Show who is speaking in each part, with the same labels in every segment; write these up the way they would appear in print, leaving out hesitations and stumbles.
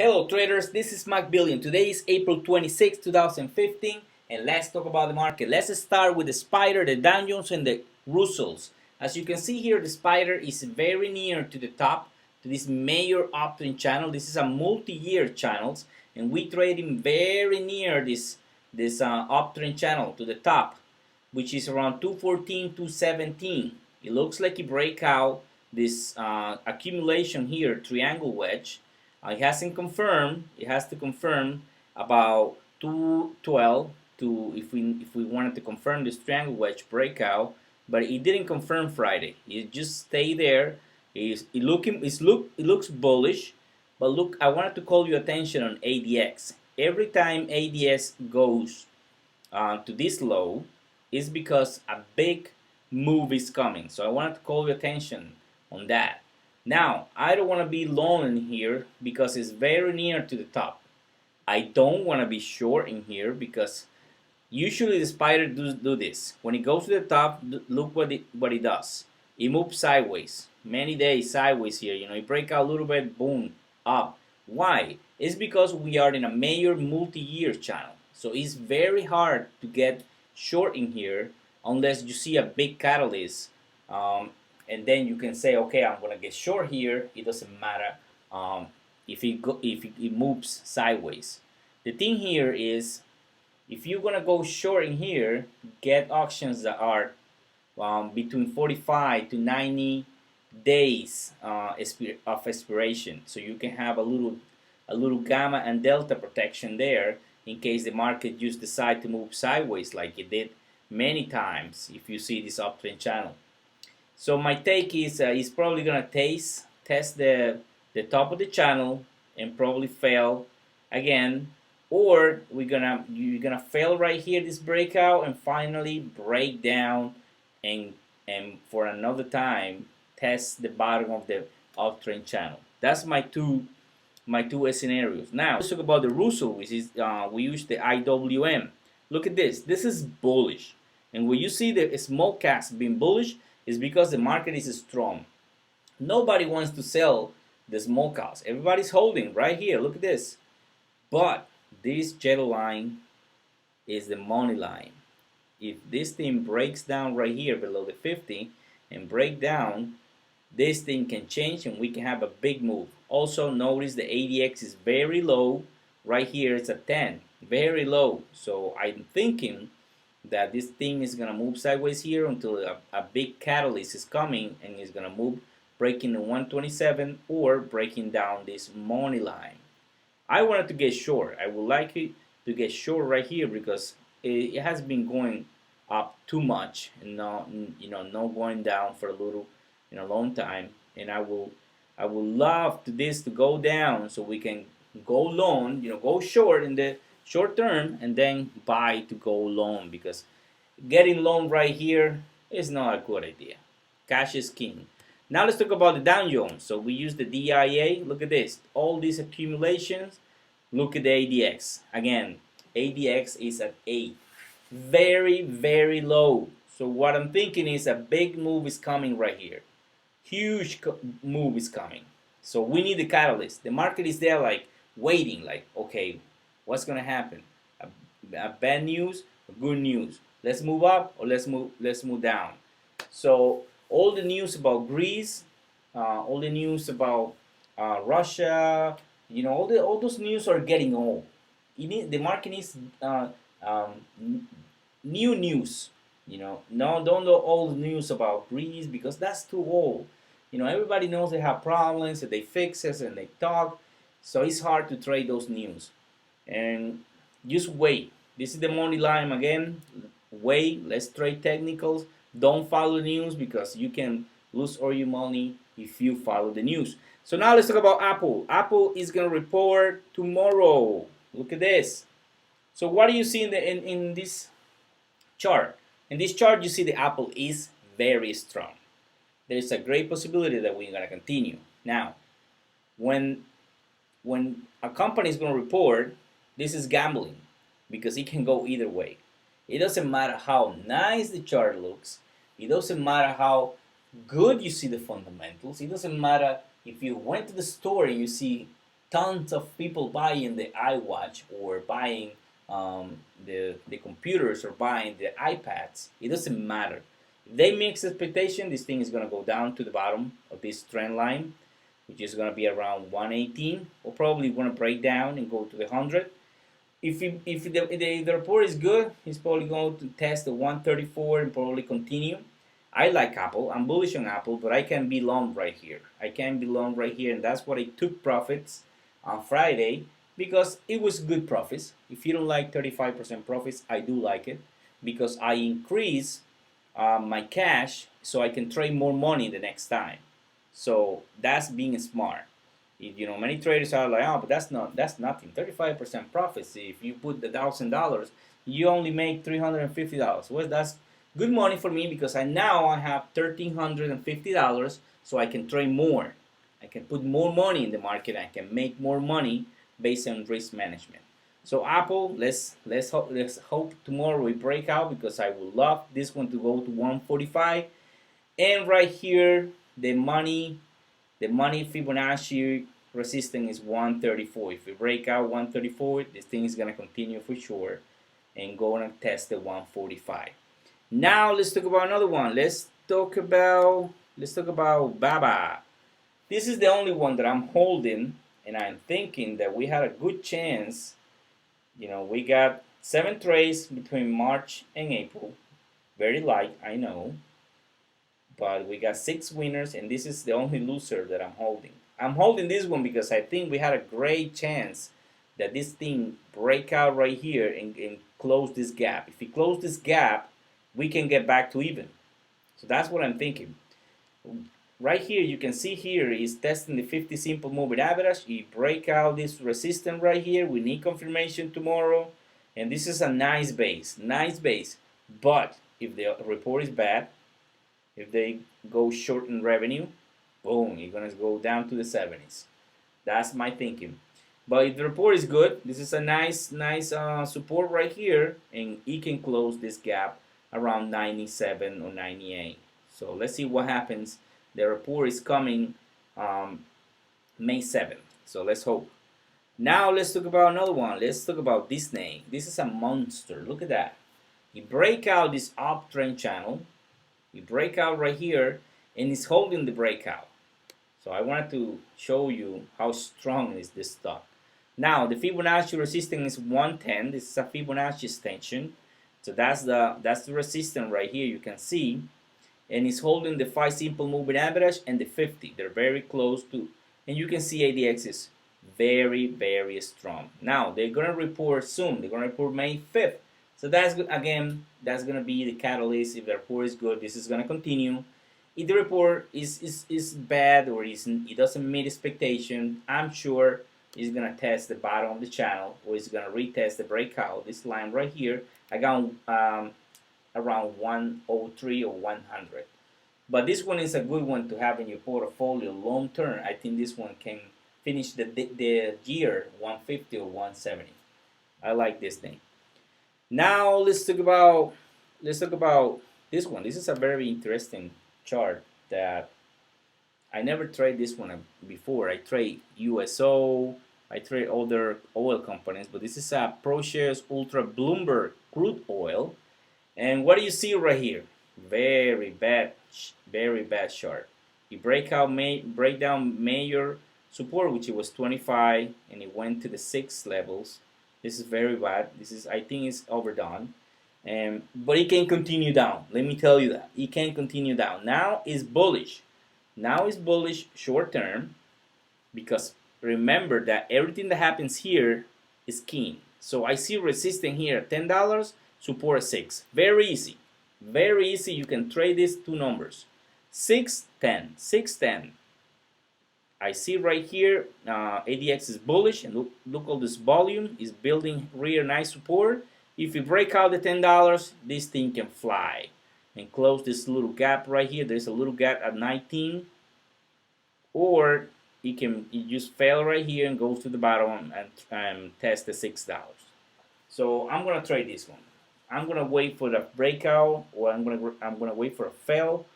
Speaker 1: Hello traders, this is Mac Billion. Today is April 26, 2015, and let's talk about the market. Let's start with the Spider, the Dow Jones, and the Russells. As you can see here, the Spider is very near to the top, to this major uptrend channel. This is a multi-year channels, and we trading very near this uptrend channel to the top, which is around 214, 217. It looks like it break out this accumulation here, triangle wedge. It hasn't confirmed. It has to confirm about 212 to if we wanted to confirm this triangle wedge breakout, but it didn't confirm Friday. It just stay there. It looks bullish, but look, I wanted to call your attention on ADX. Every time ADX goes to this low, is because a big move is coming. So I wanted to call your attention on that. Now, I don't want to be long in here because it's very near to the top. I don't want to be short in here because usually the spider do this. When it goes to the top, look what it does. It moves sideways, many days sideways here. You know, it break out a little bit, boom, up. Why? It's because we are in a major multi-year channel. So it's very hard to get short in here unless you see a big catalyst. And then you can say, okay, I'm gonna get short here. It doesn't matter if it moves sideways. The thing here is, if you're gonna go short in here, get auctions that are between 45 to 90 days of expiration, so you can have a little gamma and delta protection there in case the market just decide to move sideways like it did many times if you see this uptrend channel. So my take is he's probably gonna test the top of the channel and probably fail again, or you're gonna fail right here this breakout and finally break down and for another time test the bottom of the uptrend channel. That's my two scenarios. Now let's talk about the Russell, which is we use the IWM. Look at this. This is bullish, and when you see the small caps being bullish, is because the market is strong. Nobody wants to sell the small caps. Everybody's holding right here. Look at this. But this yellow line is the money line. If this thing breaks down right here below the 50 and break down, this thing can change and we can have a big move. Also notice the ADX is very low. Right here it's at 10. Very low. So I'm thinking that this thing is gonna move sideways here until a big catalyst is coming and is gonna move, breaking the 127 or breaking down this money line. I wanted to get short. I would like it to get short right here because it has been going up too much and not going down for a long time. And I would love this to go down so we can go long, go short in the short term and then buy to go long, because getting long right here is not a good idea. Cash is king. Now let's talk about the Dow Jones. So we use the DIA. Look at this. All these accumulations. Look at the ADX. Again, ADX is at 8. Very, very low. So what I'm thinking is a big move is coming right here. Huge move is coming. So we need the catalyst. The market is there like waiting, like, okay, what's gonna happen? A bad news, a good news. Let's move up or let's move down. So all the news about Greece, all the news about Russia, all those news are getting old. The market needs new news. No, don't know all the news about Greece because that's too old. Everybody knows they have problems, that they fix it and they talk. So it's hard to trade those news. And just wait. This is the money line again. Wait. Let's trade technicals. Don't follow the news because you can lose all your money if you follow the news. So now let's talk about Apple. Apple is gonna report tomorrow. Look at this. So what do you see in this chart? In this chart, you see the Apple is very strong. There is a great possibility that we're gonna continue. Now, when a company is gonna report, this is gambling because it can go either way. It doesn't matter how nice the chart looks. It doesn't matter how good you see the fundamentals. It doesn't matter if you went to the store and you see tons of people buying the iWatch or buying the computers or buying the iPads. It doesn't matter. If they mix expectation, this thing is going to go down to the bottom of this trend line, which is going to be around 118, or probably going to break down and go to the 100. If the report is good, he's probably going to test the 134 and probably continue. I like Apple. I'm bullish on Apple, but I can be long right here. I can be long right here, and that's what I took profits on Friday because it was good profits. If you don't like 35% profits, I do like it because I increase my cash so I can trade more money the next time. So that's being smart. You know, many traders are like, oh, but that's nothing. 35% profits. If you put the $1,000, you only make $350. Well, that's good money for me because now I have $1,350, so I can trade more. I can put more money in the market. I can make more money based on risk management. So Apple, let's hope tomorrow we break out because I would love this one to go to 145. And right here, the money Fibonacci resistance is 134. If we break out 134, this thing is gonna continue for sure and go and test the 145. Now let's talk about another one. Let's talk about Baba. This is the only one that I'm holding, and I'm thinking that we had a good chance. You know, we got 7 trades between March and April. Very light, I know. But we got 6 winners, and this is the only loser that I'm holding. I'm holding this one because I think we had a great chance that this thing break out right here and close this gap. If we close this gap, we can get back to even. So that's what I'm thinking. Right here, you can see here is testing the 50 simple moving average. You break out this resistance right here. We need confirmation tomorrow. And this is a nice base. But if the report is bad, if they go short in revenue, boom, you're going to go down to the 70s. That's my thinking. But if the report is good, this is a nice support right here, and it can close this gap around 97 or 98. So let's see what happens. The report is coming May 7th. So let's hope. Now let's talk about another one. Let's talk about Disney. This is a monster. Look at that. You break out this uptrend channel. You break out right here, and it's holding the breakout. So I wanted to show you how strong is this stock. Now the Fibonacci resistance is 110. This is a Fibonacci extension. So that's the resistance right here. You can see, and it's holding the 5 simple moving average and the 50. They're very close to, and you can see ADX is very strong. Now they're gonna report soon. They're gonna report May 5th. So that's good. Again, that's gonna be the catalyst. If the report is good, this is gonna continue. If the report is bad or it doesn't meet expectation, I'm sure it's gonna test the bottom of the channel, or it's gonna retest the breakout. This line right here, I got around 103 or 100. But this one is a good one to have in your portfolio long term. I think this one can finish the year 150 or 170. I like this thing. Now let's talk about this one. This is a very interesting chart that I never tried this one before. I trade USO, I trade other oil companies, but this is a ProShares Ultra Bloomberg crude oil. And what do you see right here? Very bad chart. You break down major support, which it was 25, and it went to the 6 levels. This is very bad. I think it's overdone. But it can continue down. Let me tell you that. It can continue down. Now it's bullish. Now it's bullish short term, because remember that everything that happens here is key. So I see resistance here at $10, support at 6. Very easy. Very easy. You can trade these 2 numbers. 610. 610. I see right here, ADX is bullish, and look all this volume is building real nice support. If you break out the $10, this thing can fly and close this little gap right here. There's a little gap at 19, or it just fail right here and goes to the bottom and test the $6. So I'm gonna trade this one. I'm gonna wait for the breakout, or I'm gonna wait for a fail.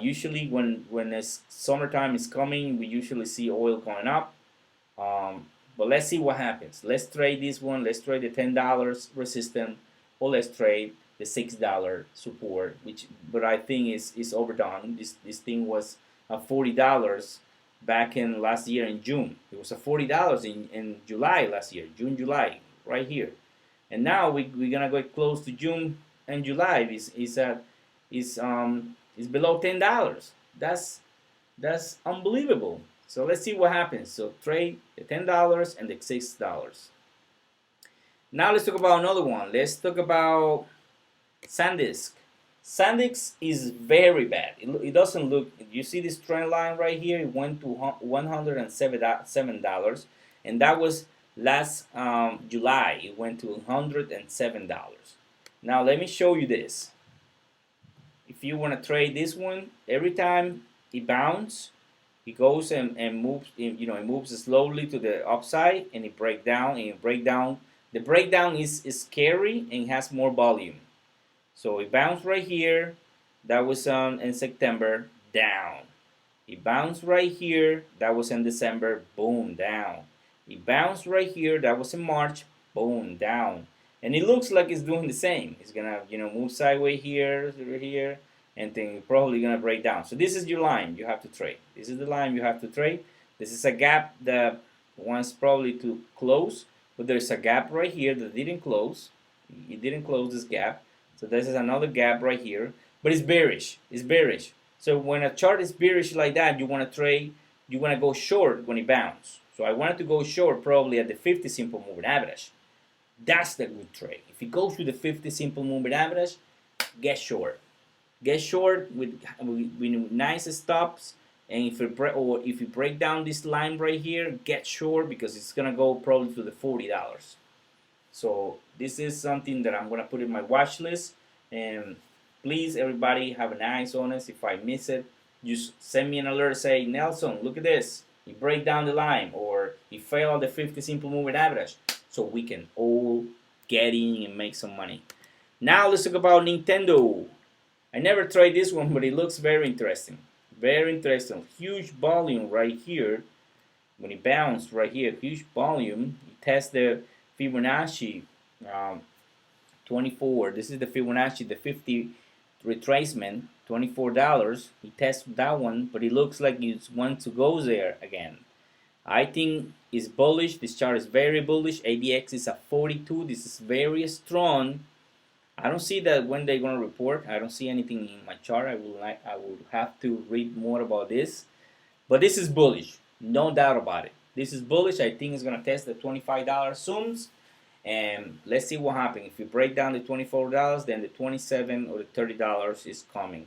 Speaker 1: Usually when this summertime is coming, we usually see oil going up. But let's see what happens. Let's trade this one. Let's trade the $10 resistance, or let's trade the $6 support, which but I think is overdone. This thing was $40 back in last year in June. It was $40 in July last year, June, July, right here. And now we're gonna go close to June and July. Is below $10. That's unbelievable. So let's see what happens. So trade the $10 and the $6. Now let's talk about another one. Let's talk about SanDisk. SanDisk is very bad. It doesn't look. You see this trend line right here? It went to $107, and that was last July. It went to $107. Now let me show you this. If you want to trade this one, every time it bounces, it goes and moves. It moves slowly to the upside, and it breaks down. The breakdown is scary and has more volume. So it bounced right here. That was in September, down. It bounced right here. That was in December, boom, down. It bounced right here. That was in March, boom, down. And it looks like it's doing the same. It's gonna, move sideways here, and then probably gonna break down. So this is your line you have to trade. This is the line you have to trade. This is a gap that wants probably to close, but there's a gap right here that didn't close. It didn't close this gap. So this is another gap right here, but it's bearish. It's bearish. So when a chart is bearish like that, you want to trade, you want to go short when it bounces. So I wanted to go short probably at the 50 simple moving average. That's the good trade. If it goes to the 50 simple moving average, get short. Get short with nice stops, and if you break down this line right here, get short because it's gonna go probably to the $40. So this is something that I'm gonna put in my watch list, and please everybody have an eye on us. If I miss it, just send me an alert, say Nelson, look at this, you break down the line, or you fail on the 50 simple moving average, so we can all get in and make some money. Now let's talk about Nintendo. I never tried this one, but it looks very interesting. Very interesting. Huge volume right here. When it bounced right here, huge volume. You test the Fibonacci 24. This is the Fibonacci, the 50 retracement, $24. He tested that one, but it looks like it wants to go there again. I think it's bullish. This chart is very bullish. ADX is at 42. This is very strong. I don't see that when they're gonna report. I don't see anything in my chart. I would have to read more about this. But this is bullish, no doubt about it. This is bullish. I think it's gonna test the $25 soon. And let's see what happens. If you break down the $24, then the $27 or the $30 is coming.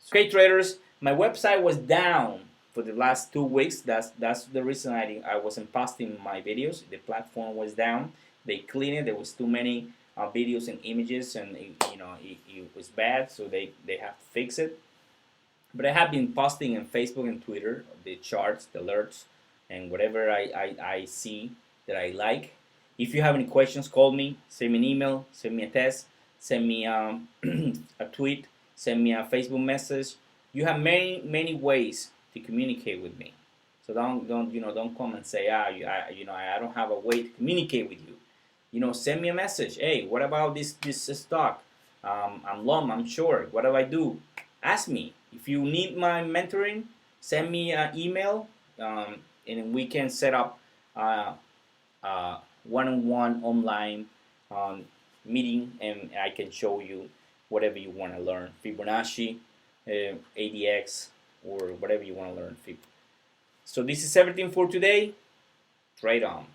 Speaker 1: Okay, traders, my website was down for the last 2 weeks. That's the reason I wasn't posting my videos. The platform was down. They cleaned it. There was too many videos and images, and it was bad, so they have to fix it. But I have been posting on Facebook and Twitter the charts, the alerts, and whatever I see that I like. If you have any questions, call me, send me an email, send me a text, send me a tweet, send me a Facebook message. You have many ways to communicate with me. So don't come and say I don't have a way to communicate with you. Send me a message. Hey, what about this stock? I'm long, I'm short. What do I do? Ask me. If you need my mentoring, send me an email, and we can set up one-on-one online meeting, and I can show you whatever you want to learn. Fibonacci, ADX, or whatever you want to learn. So this is everything for today. Trade on.